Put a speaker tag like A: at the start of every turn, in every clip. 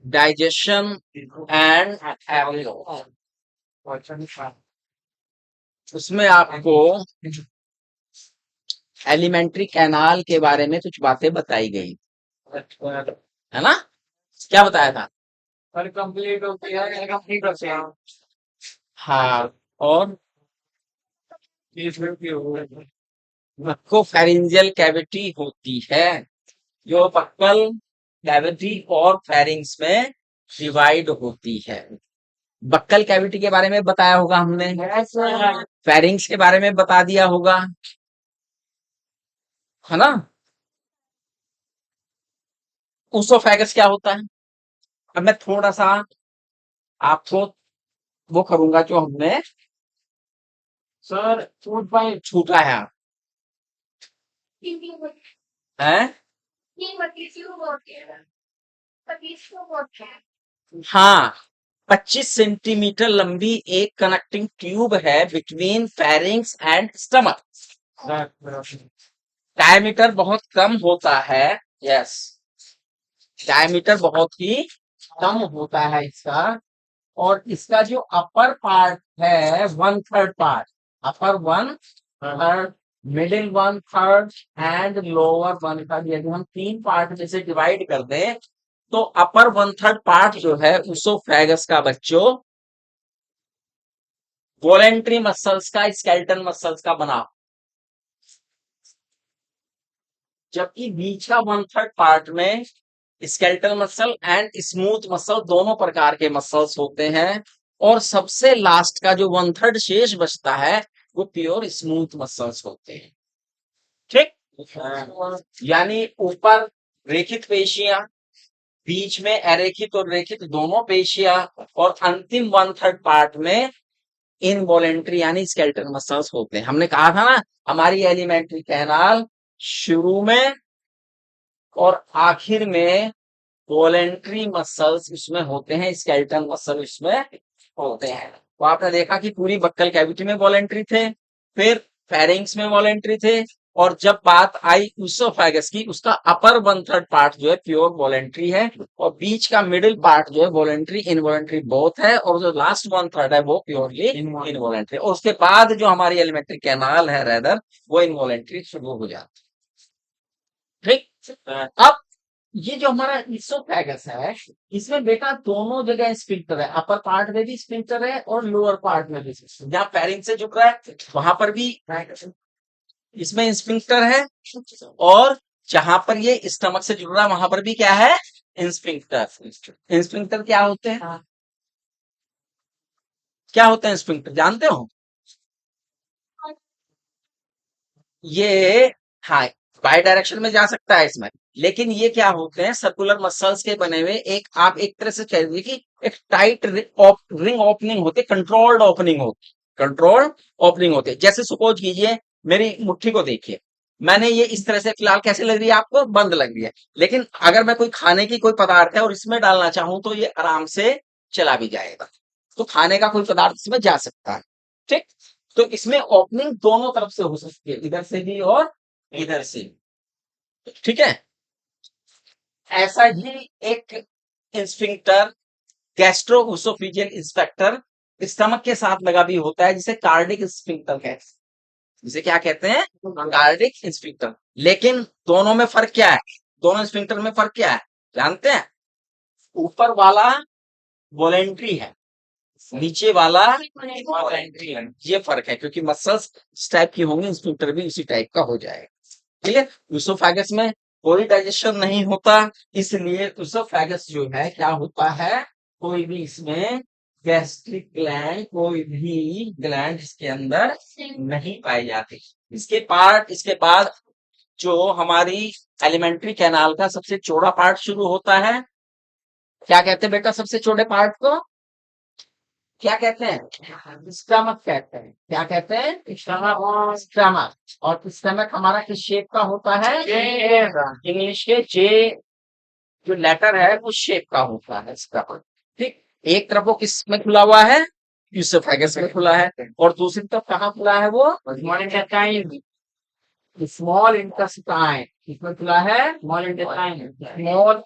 A: Digestion and उसमें आपको alimentary canal के बारे में कुछ बातें बताई गई है ना। क्या बताया था? कंप्लीट होती है, कंप्लीट होती है। हाँ। और आपको फेरिंजियल कैविटी होती है जो बक्कल कैविटी और फेरिंग्स में डिवाइड होती है। बक्कल कैविटी के बारे में बताया होगा हमने, फेरिंग्स के बारे में बता दिया होगा, है ना। ऊसोफेगस क्या होता है? अब मैं थोड़ा सा आपको वो करूंगा जो हमने सर छूटा है हैं? हाँ, 25 सेंटीमीटर लंबी एक कनेक्टिंग ट्यूब है between pharynx and stomach. Diameter बहुत कम होता है। यस, डायमीटर बहुत ही कम होता है इसका। और इसका जो अपर पार्ट है, one third part, upper one third, middle one third and lower one third, यदि हम तीन पार्ट में से डिवाइड कर दें तो अपर वन थर्ड पार्ट जो है ऊसोफेगस का बच्चों वॉलेंट्री मसल्स का, स्केलेटन मसल्स का बना, जबकि बीच का वन थर्ड पार्ट में skeletal muscle and smooth muscle दोनों प्रकार के मसल्स होते हैं। और सबसे लास्ट का जो वन थर्ड शेष बचता है वो प्योर स्मूथ मसल्स होते हैं। ठीक, यानी ऊपर रेखित पेशियां, बीच में अरेखित और रेखित दोनों पेशियां, और अंतिम वन थर्ड पार्ट में इनवॉलेंट्री यानी स्केलेटल मसल्स होते हैं। हमने कहा था ना, हमारी एलिमेंट्री कैनाल शुरू में और आखिर में वॉलेंट्री मसल्स इसमें होते हैं, स्केलेटन मसल इसमें होते हैं। तो आपने देखा कि पूरी बक्कल कैविटी में वॉलेंट्री थे, फिर फेरिंग्स में वॉलेंट्री थे, और जब बात आई ऊसोफेगस की, उसका अपर वन थर्ड पार्ट जो है प्योर वॉलेंट्री है, और बीच का मिडिल पार्ट जो है वॉलेंट्री इनवॉलेंट्री बोथ है, और जो लास्ट वन थर्ड है वो प्योरली इनवॉलेंट्री। और उसके बाद जो हमारी एलिमेंट्री कैनाल है रेदर, वो इनवॉलेंट्री शुरू हो जाती है। ठीक, अब ये जो हमारा इसोफेगस है, इसमें बेटा दोनों जगह स्फिंक्टर है, अपर पार्ट में भी स्फिंक्टर है और लोअर पार्ट में भी स्फिंक्टर। जहां फेरिंग से जुड़ रहा है वहां पर भी इसमें स्फिंक्टर है, और जहां पर ये स्टमक से जुड़ रहा है वहां पर भी क्या है? इंस्फिंक्टर। इंस्फिंक्टर क्या होते हैं? क्या होते हैं स्फिंक्टर, जानते हो? ये, हाँ, बाई डायरेक्शन में जा सकता है इसमें, लेकिन ये क्या होते हैं? सर्कुलर मसल्स के बने हुए, एक आप एक तरह से कह दीजिए कि एक टाइट रिंग ओपनिंग होती है, कंट्रोल्ड ओपनिंग होती है, कंट्रोल्ड ओपनिंग होती है। जैसे सपोज कीजिए मेरी मुट्ठी को देखिए, मैंने ये इस तरह से, फिलहाल कैसे लग रही है आपको? बंद लग रही है, लेकिन अगर मैं कोई खाने की कोई पदार्थ है और इसमें डालना चाहूं तो ये आराम से चला भी जाएगा। तो खाने का कोई पदार्थ इसमें जा सकता है। ठीक, तो इसमें ओपनिंग दोनों तरफ से हो सकती है, इधर से भी और इधर से। ठीक है, ऐसा ही एक स्फिंक्टर, गैस्ट्रोऊसोफेजियल इंस्पेक्टर, स्टमक के साथ लगा भी होता है, जिसे कार्डिक स्फिंक्टर कहते हैं। जिसे क्या कहते हैं? Cardiac sphincter. लेकिन दोनों में फर्क क्या है? दोनों स्फिंक्टर में फर्क क्या है जानते हैं? ऊपर वाला वॉलेंट्री है, नीचे वाला वॉलेंट्री है। ये फर्क है, क्योंकि मसल्स इस टाइप की होंगी, स्फिंक्टर भी उसी टाइप का हो जाएगा। ठीक है, यूसोफेगस में कोई डाइजेशन नहीं होता, इसलिए यूसोफेगस जो है क्या होता है? कोई भी इसमें गैस्ट्रिक ग्लैंड, कोई भी ग्लैंड इसके अंदर नहीं पाई जाती। इसके बाद जो हमारी एलिमेंट्री कैनाल का सबसे चौड़ा पार्ट शुरू होता है, क्या कहते हैं बेटा सबसे चौड़े पार्ट को? क्या कहते हैं? स्टमक कहते हैं। क्या कहते हैं? स्टमक। स्टमक। और स्टमक हमारा किस शेप का होता है? इंग्लिश के जे जो लेटर है वो शेप का होता है स्टमक। ठीक, एक तरफ वो किस में खुला हुआ है? यूसोफेगस में खुला है, और दूसरी तरफ कहाँ खुला है वो? स्मॉल इंटेस्टाइन, इसमें खुला है स्मॉल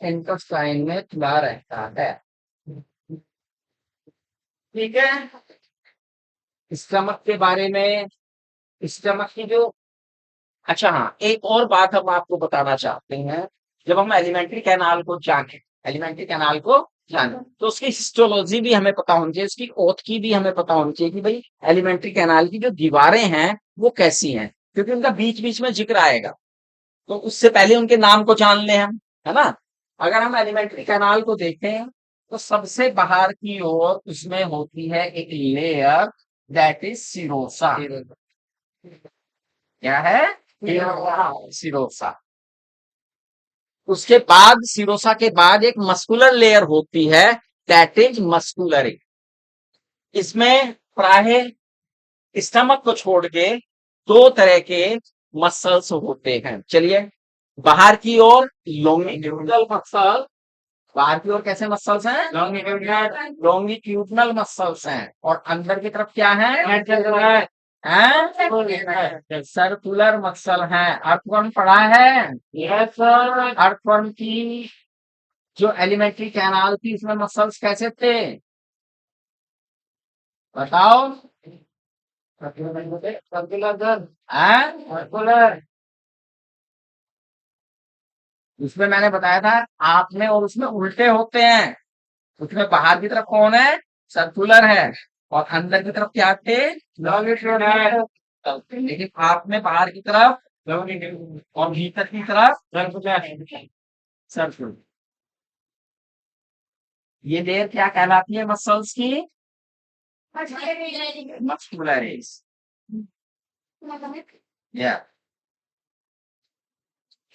A: इंटेस्टाइन में खुला रहता है। ठीक है, स्टमक के बारे में, स्टमक की जो, अच्छा हाँ, एक और बात हम आपको बताना चाहते हैं। जब हम एलिमेंट्री कैनाल को जाने, एलिमेंट्री कैनाल को जाने, तो उसकी हिस्टोलॉजी भी हमें पता होनी चाहिए, उसकी ओथ की भी हमें पता होनी चाहिए कि भाई एलिमेंट्री कैनाल की जो दीवारें हैं वो कैसी हैं, क्योंकि उनका बीच बीच में जिक्र आएगा। तो उससे पहले उनके नाम को जान लें हम, है ना। अगर हम एलिमेंट्री कैनाल को देखें तो सबसे बाहर की ओर उसमें होती है एक लेयर, दैट इज सिरोसा। क्या है? सिरोसा। उसके बाद सिरोसा के बाद एक मस्कुलर लेयर होती है, दैट इज मस्कुलर। इसमें प्राय स्टमक को छोड़ के दो तरह के मसल्स होते हैं। चलिए, बाहर की ओर लॉन्गिट्यूडनल मसल, बाहर की ओर कैसे मसल्स हैं? लॉन्गिट्यूडनल मसल्स हैं। और अंदर की तरफ क्या है? सर्कुलर मसल है। अर्थवर्म पढ़ा है? Yes sir. अर्थवर्म की जो एलिमेंट्री कैनाल थी इसमें मसल्स कैसे थे बताओ? Circular, circular. उसमें मैंने बताया था आप में और उसमें उल्टे होते हैं। उसमें बाहर की तरफ कौन है? सर्कुलर है, और अंदर की तरफ क्या थे? लॉन्गिट्यूड है। लेकिन आप में बाहर की तरफ और भीतर की तरफ सर्कुलर। ये लेयर क्या कहलाती है मसल्स की? मस्कुलरिस। या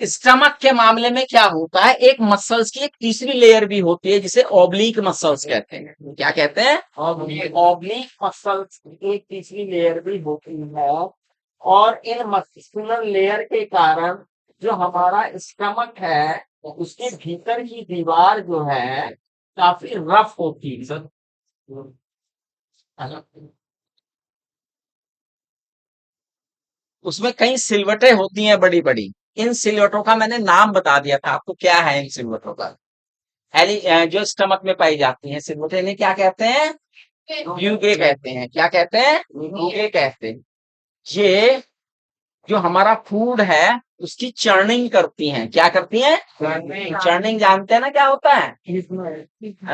A: स्टमक के मामले में क्या होता है, एक मसल्स की एक तीसरी लेयर भी होती है जिसे ऑब्लिक मसल्स कहते हैं। क्या कहते हैं? ऑब्लिक मसल्स की एक तीसरी लेयर भी होती है। और इन मस्कुलर लेयर के कारण जो हमारा स्टमक है उसके भीतर की दीवार जो है काफी रफ होती है सर। उसमें कई सिलवटें होती हैं बड़ी बड़ी। इन सिलवटों का मैंने नाम बता दिया था आपको, क्या है इन सिलवटों का? जो स्टमक में पाई जाती हैं सिलवटें, इन्हें क्या कहते हैं? ब्यूगे कहते हैं। क्या कहते हैं? ब्यूगे कहते हैं। ये जो हमारा फूड है उसकी चर्निंग करती हैं। क्या करती हैं? चर्निंग जानते हैं ना क्या होता है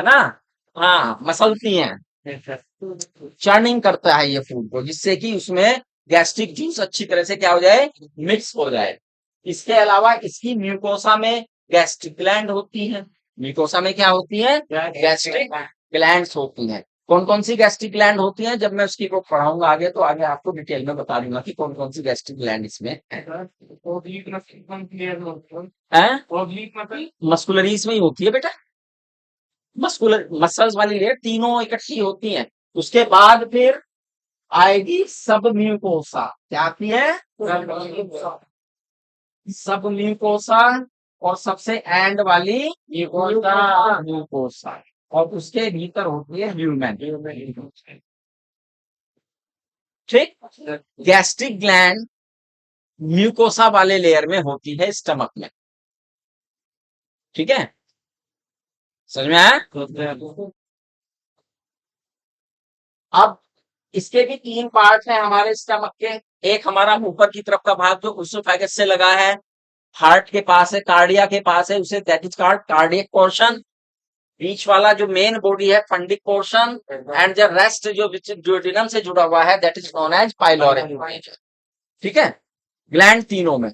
A: ना? हाँ, मसलती हैं। चर्निंग करता है ये फूड को, जिससे कि उसमें गैस्ट्रिक जूस अच्छी तरह से क्या हो जाए? मिक्स हो जाए। इसके अलावा इसकी म्यूकोसा में गैस्ट्रिक ग्लैंड होती है। म्यूकोसा में क्या होती है? गैस्ट्रिक ग्लैंड्स होती हैं। कौन कौन सी गैस्ट्रिक ग्लैंड होती हैं जब मैं उसकी को पढ़ाऊंगा आगे, तो आगे आपको डिटेल में बता दूंगा कि कौन कौन सी गैस्ट्रिक ग्लैंड इसमें है। मस्कुलरीज में ही होती है बेटा, मस्कुलर मसल्स वाली लेयर तीनों इकट्ठी होती हैं। उसके बाद फिर आएगी सब म्यूकोसा। क्या आती है? सब म्यूकोसा। और सबसे एंड वाली म्यूकोसा। और उसके भीतर होती है ह्यूमन। ठीक। गैस्ट्रिक ग्लैंड म्यूकोसा वाले लेयर में होती है स्टमक में। ठीक है, समझ में आया? अब इसके भी तीन पार्ट हैं हमारे स्टमक के। एक हमारा ऊपर की तरफ का भाग जो उसोफेगस से लगा है, हार्ट के पास है, कार्डिया के पास है, उसे that is called cardiac portion. बीच वाला जो मेन बॉडी है fundic portion, and the rest जो ड्यूodenum से जुड़ा हुआ है that is known as pyloric. ठीक है, ग्लैंड तीनों में।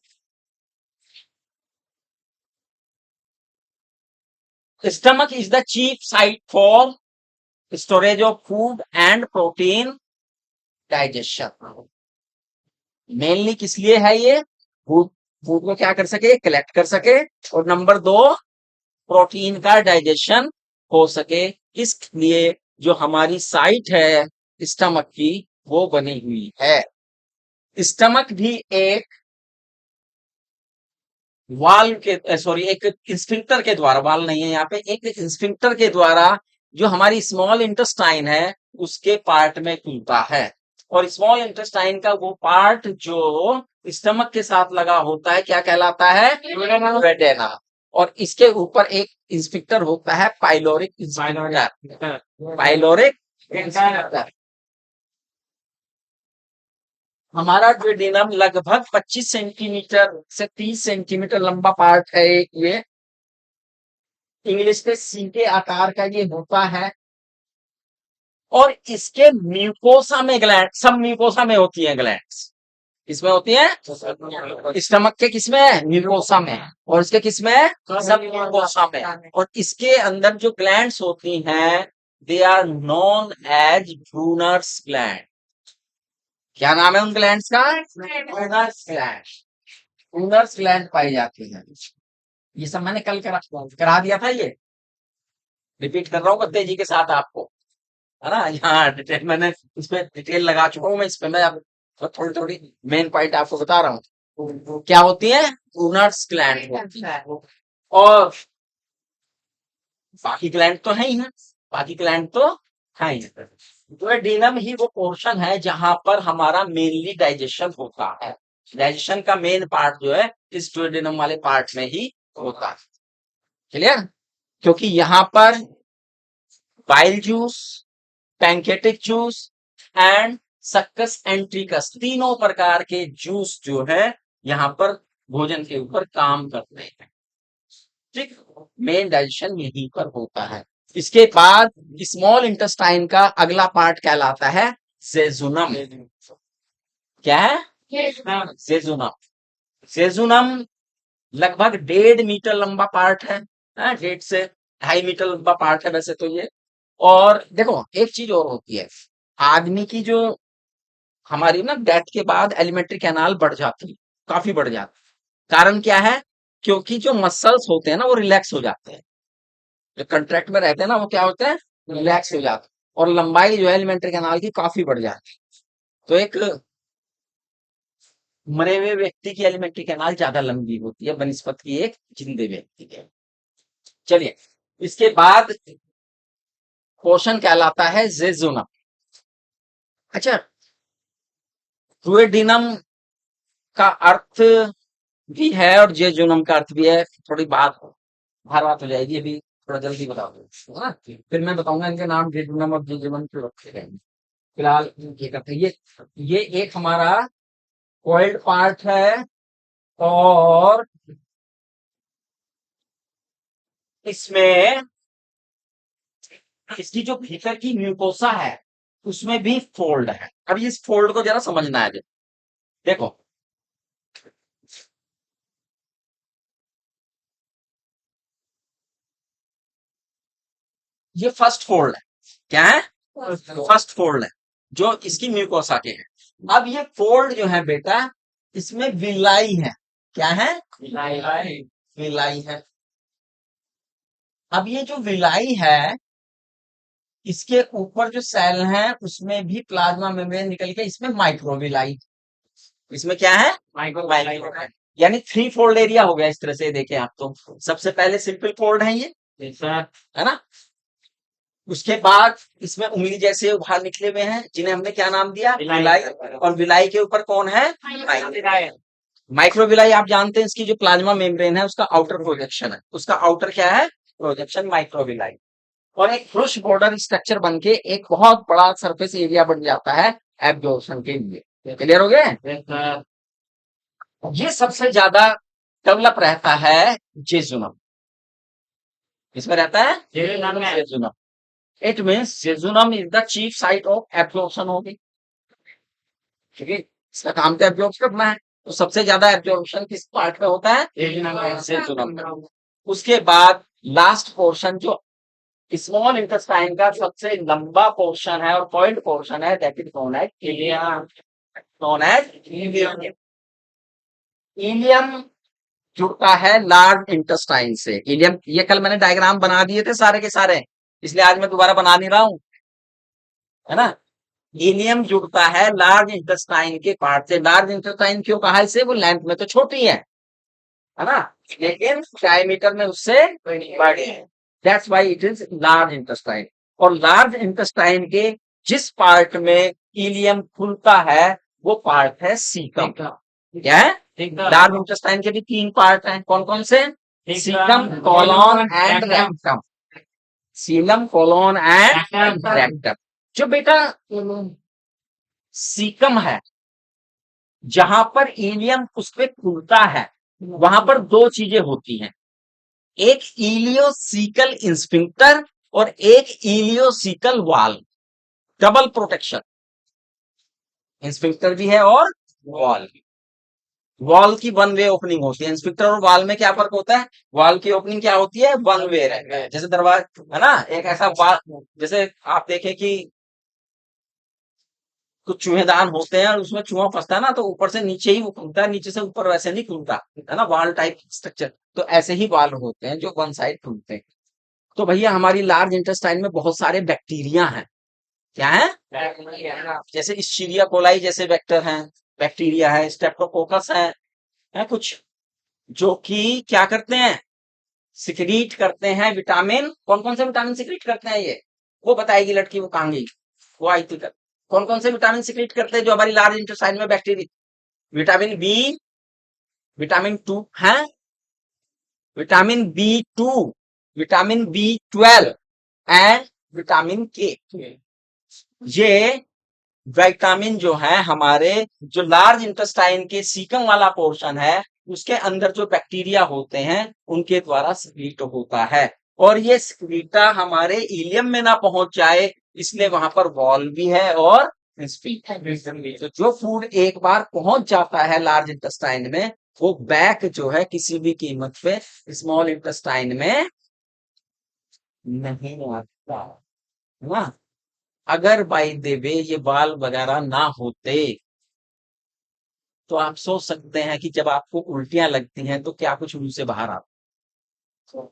A: Stomach is the chief site for storage of food and protein digestion. Mainly किस लिए है ये? फूड, फूड को क्या कर सके? कलेक्ट कर सके। और नंबर दो, प्रोटीन का डाइजेशन हो सके। इसलिए जो हमारी साइट है स्टमक की वो बनी हुई है। स्टमक भी एक वाल्व के, सॉरी, एक इंस्फिंक्टर के द्वारा, वाल्व नहीं है यहाँ पे, एक इंस्फिंक्टर के द्वारा जो हमारी स्मॉल इंटेस्टाइन है उसके पार्ट में खुलता है। और स्मॉल इंटेस्टाइन का वो पार्ट जो स्टमक के साथ लगा होता है क्या कहलाता है? duodenum। और इसके ऊपर एक इंस्पेक्टर होता है, पाइलोरिक इंस्पेक्टर। Pyloric inspector. हमारा duodenum लगभग 25 सेंटीमीटर से 30 सेंटीमीटर लंबा पार्ट है एक ये। इंग्लिश में सी के आकार का ये होता है। और इसके म्यूकोसा में ग्लैंड, सब म्यूकोसा में होती है ग्लैंड्स। किसमें होती है? स्टमक के किसमें? म्यूकोसा में। और इसके किसमें? सब म्यूकोसा में। और इसके अंदर जो ग्लैंड्स होती हैं they are known as Brunner's gland. क्या नाम है उन ग्लैंड्स का? Brunner's gland. ब्रूनर्स ग्लैंड पाई जाती है। ये सब मैंने कल करा दिया था, ये रिपीट कर रहा हूँ तेजी के साथ आपको, है ना। यहाँ डिटेल मैंने इस पे डिटेल लगा चुका हूँ मैं इस पे। मैं अब थोड़ी थोड़ी मेन पॉइंट आपको बता रहा हूँ। क्या होती है? ब्रूनर्स ग्लैंड होती है। और बाकी ग्लैंड तो है ही ना, बाकी ग्लैंड तो है ही। duodenum ही वो पोर्शन है जहां पर हमारा मेनली डाइजेशन होता है। डाइजेशन का मेन पार्ट जो है इस duodenum वाले पार्ट में ही होता है। क्लियर? क्योंकि यहाँ पर bile juice, pancreatic juice and succus entericus तीनों प्रकार के जूस जो है यहाँ पर भोजन के ऊपर काम करते हैं। ठीक, मेन डाइजेशन यहीं पर होता है। इसके बाद स्मॉल इंटेस्टाइन का अगला पार्ट कहलाता है जेजुनम। क्या है? जेजुनम। जेजुनम लगभग 1.5 मीटर लंबा पार्ट है, 1.5 से 2.5 मीटर लंबा पार्ट है वैसे तो ये। और देखो एक चीज और होती है, आदमी की जो हमारी ना डेथ के बाद एलिमेंट्री कैनाल बढ़ जाती है, काफी बढ़ जाती है। कारण क्या है? क्योंकि जो मसल्स होते हैं ना वो रिलैक्स हो जाते हैं, जो कंट्रैक्ट में रहते हैं ना वो क्या होते हैं? रिलैक्स हो जाते हैं। और लंबाई जो है एलिमेंट्री कैनाल की काफी बढ़ जाती है। तो एक मरे हुए व्यक्ति की एलिमेंट्री कैनाल ज्यादा लंबी होती है बनिस्पत की एक जिंदे व्यक्ति के। चलिए, इसके बाद पोर्शन कहलाता है जेजुनम। अच्छा, duodenum का अर्थ भी है और जेजुनम का अर्थ भी है। थोड़ी बात हर बात हो जाएगी, अभी थोड़ा जल्दी बता दो, है ना। फिर मैं बताऊंगा इनके नाम जेजुनम और जेजुनम क्यों रखे गए हैं। फिलहाल ये करते हैं। ये एक हमारा कॉइल्ड पार्ट है। और इसमें इसकी जो भीतर की म्यूकोसा है उसमें भी फोल्ड है। अब इस फोल्ड को जरा समझना है। देखो ये फर्स्ट फोल्ड है। क्या है? फर्स्ट फोल्ड है जो इसकी म्यूकोसा के है। अब ये फोल्ड जो है बेटा इसमें विलाई है। क्या है? विलाई। विलाई है। अब ये जो विलाई है इसके ऊपर जो सेल है उसमें भी प्लाज्मा मेम्ब्रेन निकल के इसमें माइक्रोविलाई। इसमें क्या है? माइक्रोविलाई है। यानी 3 फोल्ड एरिया हो गया इस तरह से। देखें आप तो सबसे पहले सिंपल फोल्ड है ये, है ना। उसके बाद इसमें उंगली जैसे उभार निकले हुए हैं जिन्हें हमने क्या नाम दिया? विलाई। और विलाई के ऊपर कौन है? माइक्रोविलाई। आप जानते हैं इसकी जो प्लाज्मा मेम्ब्रेन है उसका आउटर प्रोजेक्शन है। उसका आउटर क्या है? Projection microvilli. और एक ब्रुश बॉर्डर स्ट्रक्चर बन के एक बहुत बड़ा सरफेस एरिया बन जाता है एब्जॉर्प्शन के लिए। क्लियर हो गए? ये सबसे ज्यादा डेवलप रहता है जेजुनम। इसमें रहता है jejunum. It means jejunum is the chief site of absorption होगी, क्योंकि इसका काम तो एब्जॉर्ब करना है। तो सबसे ज्यादा एब्जॉर्प्शन किस पार्ट में होता है? जेजुनम में। उसके बाद लास्ट पोर्शन जो स्मॉल इंटेस्टाइन का सबसे लंबा पोर्शन है और पॉइंट पोर्शन है that is known as ileum. Known as ileum. Ileum जुड़ता है लार्ज इंटेस्टाइन से। इलियम ये कल मैंने डायग्राम बना दिए थे सारे के सारे, इसलिए आज मैं दोबारा बना नहीं रहा हूं, है ना। इलियम जुड़ता है लार्ज इंटेस्टाइन के पार्ट से। लार्ज इंटेस्टाइन क्यों कहा इसे? वो लेंथ में तो छोटी है ना, लेकिन डायमीटर में उससे बड़ी है। That's why it is large intestine. और लार्ज इंटेस्टाइन के जिस पार्ट में इलियम खुलता है वो पार्ट है सीकम। क्या है? लार्ज इंटेस्टाइन के भी 3 पार्ट हैं, कौन कौन से? Caecum, colon and rectum. सीलम, कोलोन एंड रेक्टम। जो बेटा सीकम है, जहां पर इलियम उस पे खुलता है, वहां पर 2 चीजें होती हैं, एक इलियोसिकल इंस्फिंक्टर और एक ileocaecal valve. Double protection, sphincter भी है और वाल्व भी। वाल्व की वन वे ओपनिंग होती है, इंस्फिंक्टर और वाल्व में क्या फर्क होता है? वाल्व की ओपनिंग क्या होती है? वन वे रहती है। जैसे दरवाजा है ना, एक ऐसा वाल्व, जैसे आप देखें कि कुछ चूहेदान होते हैं और उसमें चूहा फंसता है ना, तो ऊपर से नीचे ही वो खुलता है, नीचे से ऊपर वैसे नहीं खुलता है ना, वाल टाइप स्ट्रक्चर। तो ऐसे ही वाल होते हैं जो वन साइड खुलते हैं। तो भैया हमारी लार्ज इंटेस्टाइन में बहुत सारे बैक्टीरिया हैं। क्या है? जैसे इस्चीरिया कोलाई जैसे वेक्टर हैं, बैक्टीरिया है, स्टेप्टोकोकस है कुछ, जो कि क्या करते हैं? सिक्रीट करते हैं विटामिन। कौन कौन से विटामिन सिक्रीट करते हैं ये? वो बताएगी लड़की, वो कहाँ गई? वो आई थी कल। कौन कौन से विटामिन सिक्रीट करते हैं जो हमारी लार्ज इंटेस्टाइन में बैक्टीरिया? विटामिन बी, विटामिन 2 है, vitamin B2, vitamin B12 and vitamin के। ये विटामिन जो है हमारे, जो लार्ज इंटेस्टाइन के सीकम वाला पोर्शन है, उसके अंदर जो बैक्टीरिया होते हैं उनके द्वारा सिक्रीट होता है। और ये सिक्रीटा हमारे इलियम में ना पहुंच जाए, इसलिए वहां पर वॉल भी है और भी। तो जो फूड एक बार पहुंच जाता है लार्ज इंटेस्टाइन में, वो बैक जो है किसी भी कीमत पे स्मॉल इंटेस्टाइन में नहीं आता है ना। अगर बाय द वे ये बाल वगैरह ना होते, तो आप सोच सकते हैं कि जब आपको उल्टियां लगती हैं तो क्या कुछ मुंह से बाहर आता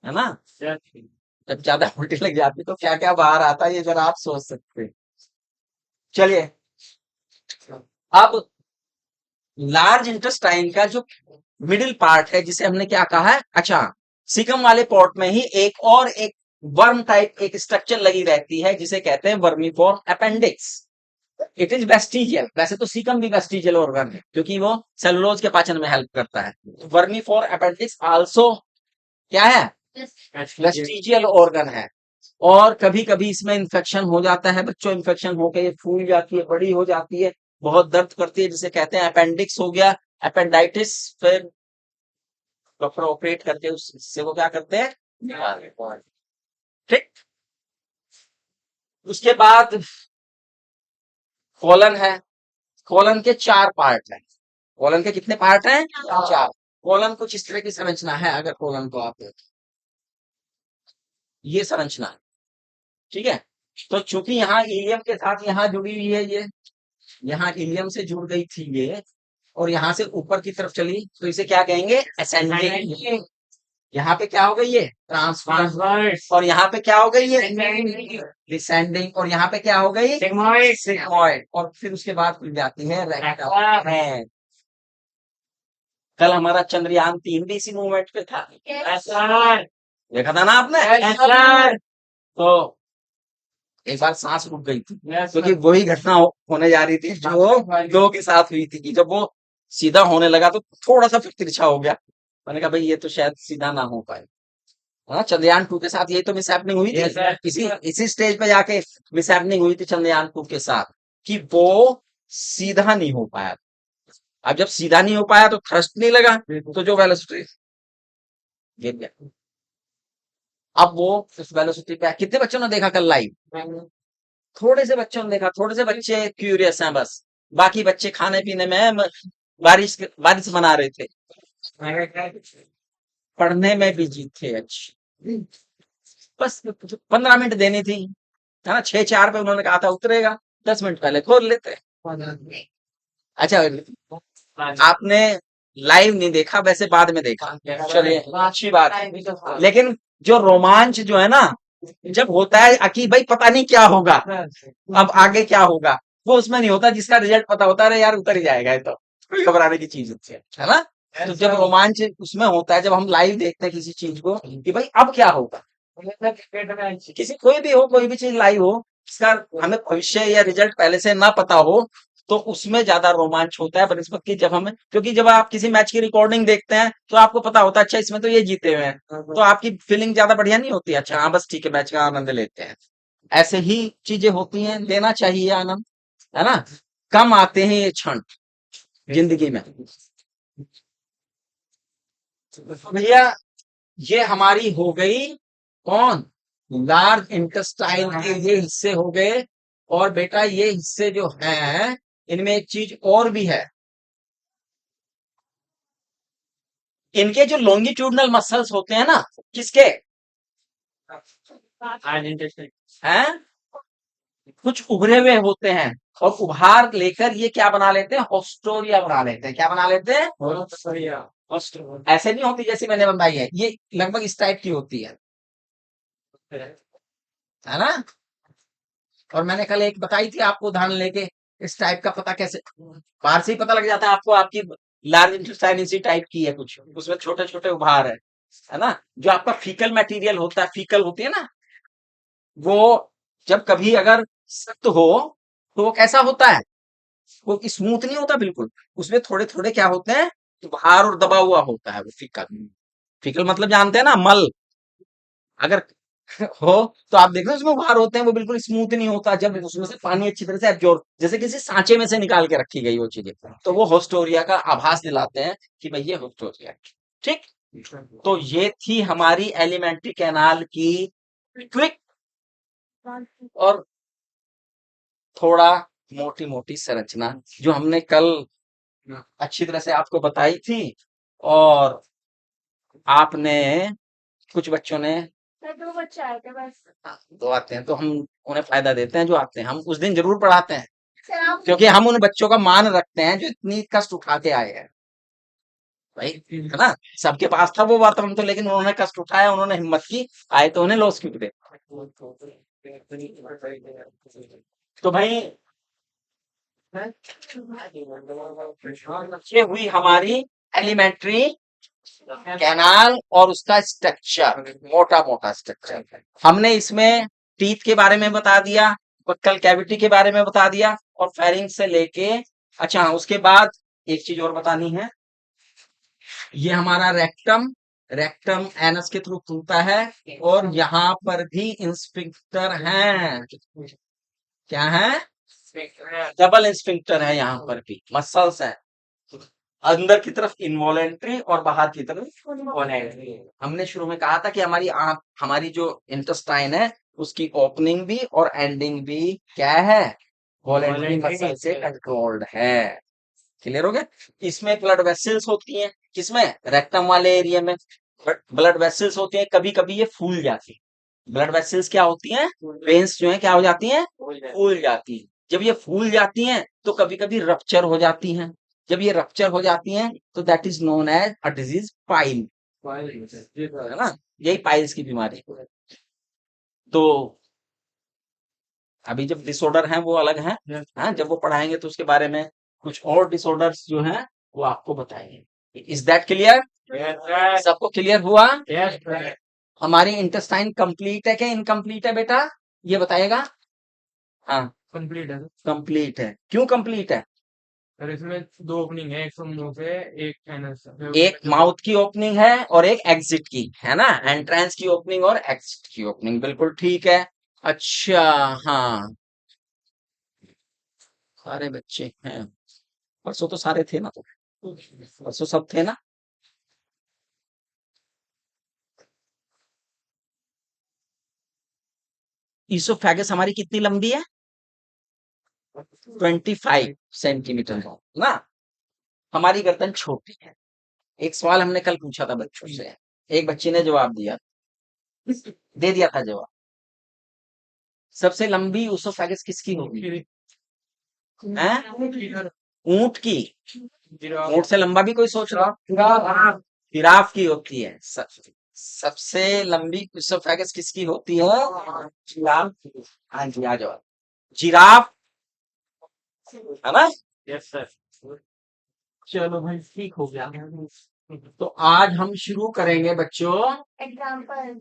A: है ना। जब ज्यादा उल्टी लग जाती तो क्या क्या बाहर आता है, ये जरा आप सोच सकते हैं। चलिए, अब लार्ज इंटेस्टाइन का जो मिडिल पार्ट है, जिसे हमने क्या कहा है? अच्छा, सीकम वाले पॉट में ही एक वर्म टाइप एक स्ट्रक्चर लगी रहती है, जिसे कहते हैं vermiform appendix. It is vestigial. वैसे तो सीकम भी वेस्टिजियल ऑर्गन है, क्योंकि वो सेलुलोज के पाचन में हेल्प करता है। वर्मीफॉर्म अपेंडिक्स आल्सो क्या है? वेस्टिजियल ऑर्गन है। और कभी कभी इसमें इन्फेक्शन हो जाता है, बच्चों इन्फेक्शन होकर ये फूल जाती है, बड़ी हो जाती है, बहुत दर्द करती है, जिसे कहते हैं अपेंडिक्स हो गया, अपेंडाइटिस। फिर डॉक्टर ऑपरेट करके उस हिस्से को क्या करते हैं? निकाल देते हैं। ठीक। उसके बाद कॉलन है। कॉलन के 4 पार्ट हैं। कॉलन के कितने पार्ट हैं? 4। कॉलन कुछ इस तरह की संरचना है, अगर कॉलन को आप देखें, ये संरचना है, ठीक है। तो चूंकि यहाँ इलियम के साथ यहाँ जुड़ी हुई है, ये यहाँ इलियम से जुड़ गई थी ये, और यहाँ से ऊपर की तरफ चली, तो इसे क्या कहेंगे? असेंडिंग। यहाँ पे क्या हो गई? ये ट्रांसवर्स। और यहाँ पे क्या हो गई? ये डिसेंडिंग। और यहाँ पे क्या हो गई? सिग्मोइड। और फिर उसके बाद खुल जाती है रेक्टम। कल हमारा चंद्रयान 3 भी इसी मूवमेंट पे था, देखा था ना आपने? तो एक बार सांस रुक गई थी, क्योंकि वही घटना होने जा रही थी जो 2 के साथ हुई थी, कि जब वो सीधा होने लगा तो थोड़ा सा फिर तिरछा हो गया। मैंने कहा भाई ये तो शायद सीधा ना हो पाए। हाँ, चंद्रयान 2 के साथ यही तो मिसहैपनिंग हुई थी। इसी स्टेज पे जाके मिसहैपनिंग हुई थी चंद्रयान 2 के साथ, कि वो सीधा नहीं हो पाया। अब जब सीधा नहीं हो पाया तो थ्रस्ट नहीं लगा, तो जो वेलोसिटी गिर गया। अब वो उस वेलोसिटी पे कितने बच्चों ने देखा कल लाइव? थोड़े से बच्चों ने देखा, थोड़े से बच्चे क्यूरियस हैं बस। बाकी बच्चे खाने पीने में बारिश बारिश बना रहे थे, पढ़ने में बिजी थे। अच्छी, बस 15 मिनट देनी थी, है ना। 6:04 पे उन्होंने कहा था उतरेगा, 10 मिनट पहले खोल लेते। अच्छा, आपने लाइव नहीं देखा, वैसे बाद में देखा, चलिए अच्छी बात है। लेकिन जो रोमांच जो है ना, जब होता है कि भाई पता नहीं क्या होगा, अब आगे क्या होगा, वो उसमें नहीं होता। जिसका रिजल्ट पता होता है, अरे यार उतर ही जाएगा, ये तो कोई घबराने की चीज होती है ना। तो जब रोमांच उसमें होता है, जब हम लाइव देखते हैं किसी चीज को कि भाई अब क्या होगा, किसी कोई भी हो, कोई भी चीज लाइव हो, इसका हमें भविष्य या रिजल्ट पहले से ना पता हो तो उसमें ज्यादा रोमांच होता है बनस्पत की, जब हमें, क्योंकि जब आप किसी मैच की रिकॉर्डिंग देखते हैं तो आपको पता होता है अच्छा इसमें तो ये जीते हुए हैं, तो आपकी फीलिंग ज्यादा बढ़िया नहीं होती, अच्छा हाँ बस ठीक है मैच का आनंद लेते हैं। ऐसे ही चीजें होती हैं, लेना चाहिए आनंद, है ना। कम आते हैं ये क्षण जिंदगी में। तो भैया ये हमारी हो गई कौन, लार्ज इंटेस्टाइन के ये हिस्से हो गए। और बेटा ये हिस्से जो हैं इनमें एक चीज और भी है, इनके जो लॉन्गिट्यूडनल मसल्स होते हैं ना, किसके हैं, कुछ उभरे हुए होते हैं, और उभार लेकर ये क्या बना लेते हैं, हॉस्टोरिया बना लेते हैं। क्या बना लेते हैं, ऐसे नहीं होती जैसी मैंने बनाई है, ये लगभग इस टाइप की होती है ना। और मैंने कल एक बताई थी आपको उदाहरण लेके, इस टाइप का पता कैसे, बाहर से ही पता लग जाता है आपको, आपकी लार्ज इंटेस्टाइन इसी टाइप की है कुछ, उसमें छोटे छोटे उभार है ना। जो आपका फीकल मटेरियल होता है, फीकल होती है ना, वो जब कभी अगर सख्त हो तो वो कैसा होता है, वो स्मूथ नहीं होता बिल्कुल, उसमें थोड़े थोड़े क्या होते हैं, उभार और दबा हुआ होता है वो फीकल। फीकल मतलब जानते हैं ना, मल अगर हो तो आप देख रहे हो उसमें उभार होते हैं, वो बिल्कुल स्मूथ नहीं होता, जब उसमें से पानी अच्छी तरह से एब्जॉर्ब, जैसे किसी सांचे में से निकाल के रखी गई वो चीजें, तो वो होस्टोरिया का आभास दिलाते हैं कि भाई ये होस्टोरिया है। ठीक। तो ये थी हमारी एलिमेंट्री कैनाल की क्विक और थोड़ा मोटी मोटी संरचना, जो हमने कल अच्छी तरह से आपको बताई थी। और आपने, कुछ बच्चों ने, दो बच्चे आए थे बस, हाँ, दो आते हैं तो हम उन्हें फायदा देते हैं, जो आते हैं हम उस दिन जरूर पढ़ाते हैं, क्योंकि हम उन बच्चों का मान रखते हैं जो इतनी कष्ट उठा के आए हैं भाई, है ना। सबके पास था वो वातावरण तो, लेकिन उन्होंने कष्ट उठाया, उन्होंने हिम्मत की, आए तो उन्हें लॉस क्यों दे। तो भाई ये हुई हमारी एलिमेंट्री कैनाल और उसका स्ट्रक्चर, मोटा मोटा स्ट्रक्चर। हमने इसमें टीथ के बारे में बता दिया, बक्कल कैविटी के बारे में बता दिया, और फेरिंग से लेके, अच्छा हाँ, उसके बाद एक चीज और बतानी है, ये हमारा रेक्टम, रेक्टम एनस के थ्रू खुलता है, और यहाँ पर भी इंस्फिंक्टर है, क्या है, डबल इंस्फिंक्टर है, यहाँ पर भी मसल्स है, अंदर की तरफ इनवॉलेंट्री और बाहर की तरफ वॉलेंट्री। हमने शुरू में कहा था कि हमारी आंख, हमारी जो इंटेस्टाइन है उसकी ओपनिंग भी और एंडिंग भी क्या है, वॉलेंट्री मसल से कंट्रोल्ड है। क्लियर हो गया। इसमें ब्लड वेसल्स होती हैं, किसमें, रेक्टम वाले एरिया में ब्लड वेसल्स होती हैं, कभी कभी ये फूल जाती है। ब्लड वेसल्स क्या होती हैं, वेन्स जो है क्या हो जाती हैं, फूल जाती है। जब ये फूल जाती हैं तो कभी कभी रप्चर हो जाती हैं, जब ये रप्चर हो जाती हैं तो that is known as a disease pile, है ना, यही पाइल्स की बीमारी। तो अभी जब डिसऑर्डर हैं वो अलग हैं, हाँ जब वो पढ़ाएंगे तो उसके बारे में कुछ और डिसऑर्डर्स जो हैं वो आपको बताएंगे। इज दैट क्लियर, सबको क्लियर हुआ। हमारी इंटेस्टाइन कंप्लीट है क्या इनकम्प्लीट है बेटा, ये बताएगा। हाँ
B: कंप्लीट है
A: कंप्लीट है, क्यों कंप्लीट है,
B: सर। इसमें दो ओपनिंग है, एक मुंह से, एक चैनल से,
A: एक माउथ की ओपनिंग है और एक एग्जिट की, है ना, एंट्रेंस की ओपनिंग और एग्जिट की ओपनिंग, बिल्कुल ठीक है। अच्छा, हाँ सारे बच्चे हैं, परसों तो सारे थे ना, तो परसों सब थे ना। ईसोफेगस हमारी कितनी लंबी है, 25 सेंटीमीटर ना। हमारी गर्दन छोटी है। एक सवाल हमने कल पूछा था बच्चों से, एक बच्चे ने जवाब दिया, दे दिया था जवाब, सबसे लंबी ईसोफेगस किसकी होगी, हैं? ऊंट की, ऊंट से लंबा भी कोई सोच रहा, जिराफ की होती है। सबसे लंबी ईसोफेगस किसकी होती है, जिराफ की। हाँ जी आ जाओ, जिराफ, है ना।
B: Yes sir.
A: चलो भाई ठीक हो गया। तो आज हम शुरू करेंगे बच्चों एग्जाम्पल।